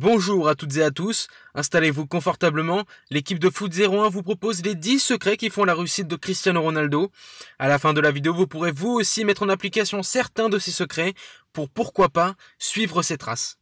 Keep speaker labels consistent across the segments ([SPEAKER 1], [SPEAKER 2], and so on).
[SPEAKER 1] Bonjour à toutes et à tous, installez-vous confortablement, l'équipe de Foot 01 vous propose les 10 secrets qui font la réussite de Cristiano Ronaldo. À la fin de la vidéo, vous pourrez vous aussi mettre en application certains de ces secrets pour, pourquoi pas, suivre ses traces.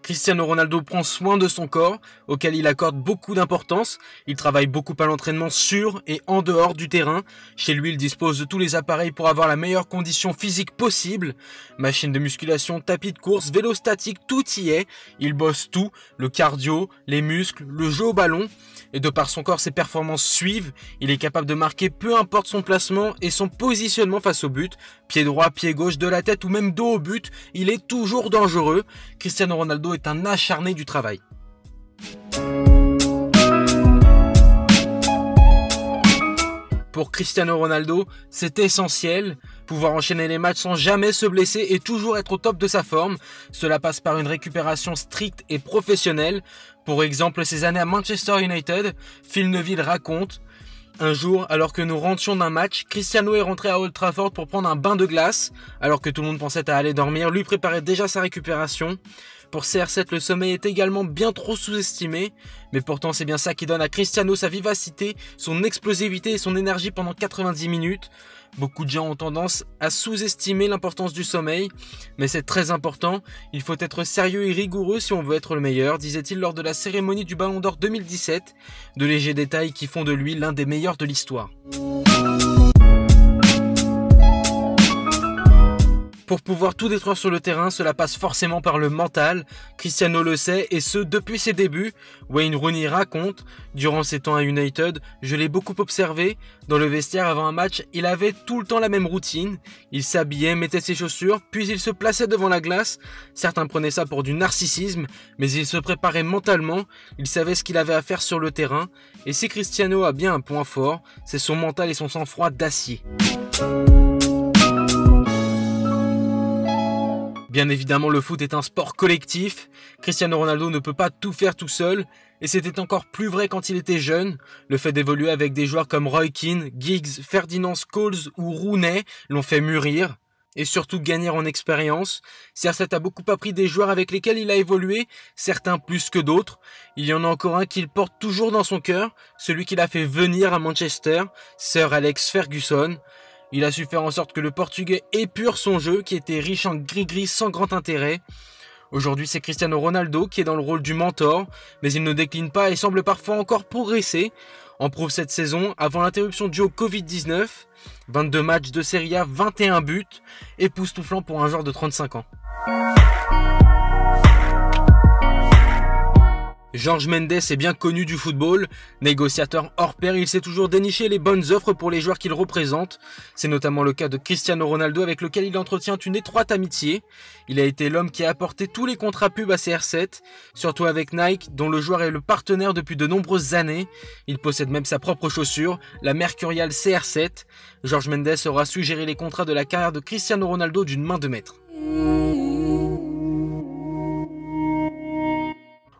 [SPEAKER 1] Cristiano Ronaldo prend soin de son corps, auquel il accorde beaucoup d'importance. Il travaille beaucoup à l'entraînement sur et en dehors du terrain. Chez lui, il dispose de tous les appareils pour avoir la meilleure condition physique possible. Machine de musculation, tapis de course, vélo statique, tout y est. Il bosse tout, le cardio, les muscles, le jeu au ballon. Et de par son corps, ses performances suivent. Il est capable de marquer peu importe son placement et son positionnement face au but. Pied droit, pied gauche, de la tête ou même dos au but, il est toujours dangereux. Cristiano Ronaldo est un acharné du travail. Pour Cristiano Ronaldo, c'est essentiel, pouvoir enchaîner les matchs sans jamais se blesser et toujours être au top de sa forme. Cela passe par une récupération stricte et professionnelle. Pour exemple, ses années à Manchester United, Phil Neville raconte: un jour, alors que nous rentrions d'un match, Cristiano est rentré à Old Trafford pour prendre un bain de glace. Alors que tout le monde pensait à aller dormir, lui préparait déjà sa récupération. Pour CR7, le sommeil est également bien trop sous-estimé, mais pourtant c'est bien ça qui donne à Cristiano sa vivacité, son explosivité et son énergie pendant 90 minutes. Beaucoup de gens ont tendance à sous-estimer l'importance du sommeil, mais c'est très important. Il faut être sérieux et rigoureux si on veut être le meilleur, disait-il lors de la cérémonie du Ballon d'Or 2017. De légers détails qui font de lui l'un des meilleurs de l'histoire. Pour pouvoir tout détruire sur le terrain, cela passe forcément par le mental. Cristiano le sait, et ce depuis ses débuts. Wayne Rooney raconte: durant ses temps à United, je l'ai beaucoup observé. Dans le vestiaire avant un match, il avait tout le temps la même routine. Il s'habillait, mettait ses chaussures, puis il se plaçait devant la glace. Certains prenaient ça pour du narcissisme, mais il se préparait mentalement. Il savait ce qu'il avait à faire sur le terrain. Et si Cristiano a bien un point fort, c'est son mental et son sang-froid d'acier. Bien évidemment, le foot est un sport collectif. Cristiano Ronaldo ne peut pas tout faire tout seul. Et c'était encore plus vrai quand il était jeune. Le fait d'évoluer avec des joueurs comme Roy Keane, Giggs, Ferdinand Scholes ou Rooney l'ont fait mûrir. Et surtout gagner en expérience. CR7 a beaucoup appris des joueurs avec lesquels il a évolué, certains plus que d'autres. Il y en a encore un qu'il porte toujours dans son cœur, celui qu'il a fait venir à Manchester, Sir Alex Ferguson. Il a su faire en sorte que le Portugais épure son jeu, qui était riche en gris-gris sans grand intérêt. Aujourd'hui, c'est Cristiano Ronaldo qui est dans le rôle du mentor, mais il ne décline pas et semble parfois encore progresser. En prouve cette saison, avant l'interruption due au Covid-19, 22 matchs de Serie A, 21 buts, époustouflant pour un joueur de 35 ans. Jorge Mendes est bien connu du football. Négociateur hors pair, il sait toujours dénicher les bonnes offres pour les joueurs qu'il représente. C'est notamment le cas de Cristiano Ronaldo, avec lequel il entretient une étroite amitié. Il a été l'homme qui a apporté tous les contrats pubs à CR7, surtout avec Nike, dont le joueur est le partenaire depuis de nombreuses années. Il possède même sa propre chaussure, la Mercurial CR7. Jorge Mendes aura su gérer les contrats de la carrière de Cristiano Ronaldo d'une main de maître.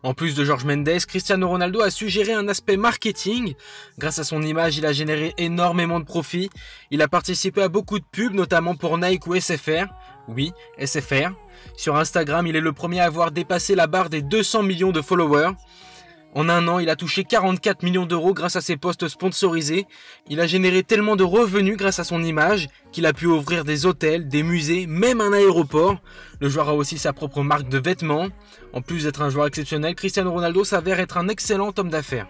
[SPEAKER 1] En plus de Jorge Mendes, Cristiano Ronaldo a su gérer un aspect marketing. Grâce à son image, il a généré énormément de profits. Il a participé à beaucoup de pubs, notamment pour Nike ou SFR. Oui, SFR. Sur Instagram, il est le premier à avoir dépassé la barre des 200 millions de followers. En un an, il a touché 44 millions d'euros grâce à ses posts sponsorisés. Il a généré tellement de revenus grâce à son image qu'il a pu ouvrir des hôtels, des musées, même un aéroport. Le joueur a aussi sa propre marque de vêtements. En plus d'être un joueur exceptionnel, Cristiano Ronaldo s'avère être un excellent homme d'affaires.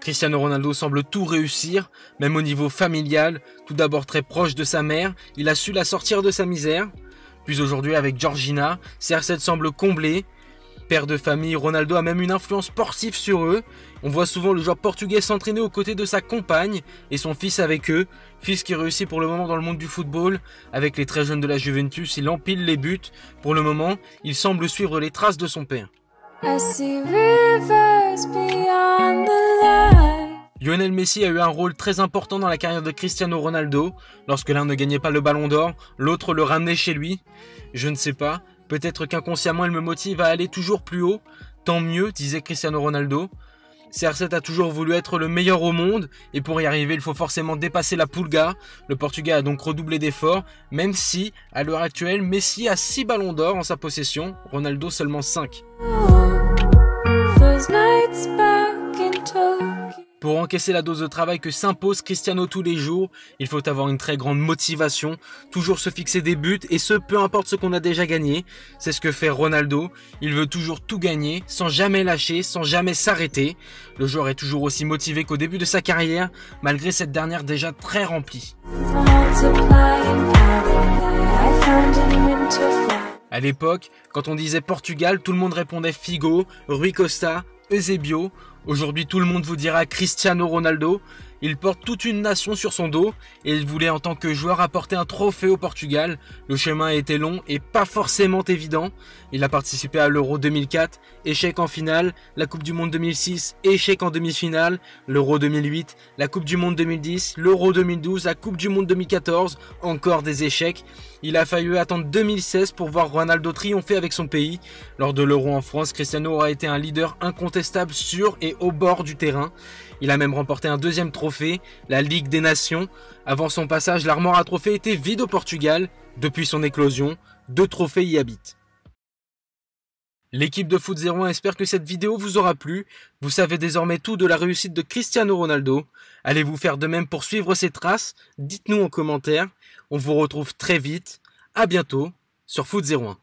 [SPEAKER 1] Cristiano Ronaldo semble tout réussir, même au niveau familial. Tout d'abord très proche de sa mère, il a su la sortir de sa misère. Puis aujourd'hui avec Georgina, CR7 semble comblé. Père de famille, Ronaldo a même une influence sportive sur eux. On voit souvent le joueur portugais s'entraîner aux côtés de sa compagne et son fils avec eux. Fils qui réussit pour le moment dans le monde du football. Avec les très jeunes de la Juventus, il empile les buts. Pour le moment, il semble suivre les traces de son père. Lionel Messi a eu un rôle très important dans la carrière de Cristiano Ronaldo. Lorsque l'un ne gagnait pas le Ballon d'Or, l'autre le ramenait chez lui. Je ne sais pas, peut-être qu'inconsciemment il me motive à aller toujours plus haut. Tant mieux, disait Cristiano Ronaldo. CR7 a toujours voulu être le meilleur au monde et pour y arriver, il faut forcément dépasser la Pulga. Le Portugal a donc redoublé d'efforts, même si, à l'heure actuelle, Messi a 6 ballons d'or en sa possession, Ronaldo seulement 5. Pour encaisser la dose de travail que s'impose Cristiano tous les jours, il faut avoir une très grande motivation, toujours se fixer des buts et ce peu importe ce qu'on a déjà gagné. C'est ce que fait Ronaldo, il veut toujours tout gagner, sans jamais lâcher, sans jamais s'arrêter. Le joueur est toujours aussi motivé qu'au début de sa carrière, malgré cette dernière déjà très remplie. À l'époque, quand on disait Portugal, tout le monde répondait Figo, Rui Costa, Eusebio. Aujourd'hui, tout le monde vous dira Cristiano Ronaldo. Il porte toute une nation sur son dos et il voulait en tant que joueur apporter un trophée au Portugal. Le chemin a été long et pas forcément évident. Il a participé à l'Euro 2004, échec en finale, la Coupe du Monde 2006, échec en demi-finale, l'Euro 2008, la Coupe du Monde 2010, l'Euro 2012, la Coupe du Monde 2014, encore des échecs. Il a fallu attendre 2016 pour voir Ronaldo triompher avec son pays. Lors de l'Euro en France, Cristiano aura été un leader incontestable sur et au bord du terrain. Il a même remporté un deuxième trophée, la Ligue des Nations. Avant son passage, l'armoire à trophées était vide au Portugal. Depuis son éclosion, 2 trophées y habitent. L'équipe de Foot 01 espère que cette vidéo vous aura plu. Vous savez désormais tout de la réussite de Cristiano Ronaldo. Allez-vous faire de même pour suivre ses traces? Dites-nous en commentaire. On vous retrouve très vite. À bientôt sur Foot 01.